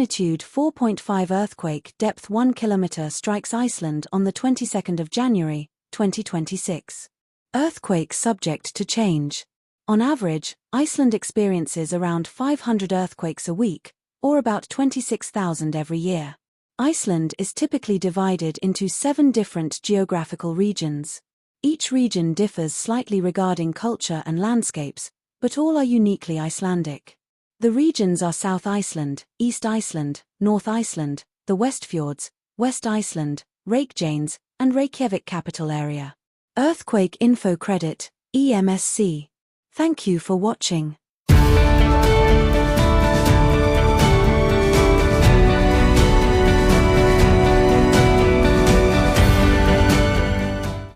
Magnitude 4.5 earthquake, depth 1 kilometer, strikes Iceland on the 22nd of January, 2026. Earthquake subject to change. On average, Iceland experiences around 500 earthquakes a week, or about 26,000 every year. Iceland is typically divided into 7 different geographical regions. Each region differs slightly regarding culture and landscapes, but all are uniquely Icelandic. The regions are South Iceland, East Iceland, North Iceland, the Westfjords, West Iceland, Reykjanes, and Reykjavik Capital Area. Earthquake Info Credit, EMSC. Thank you for watching.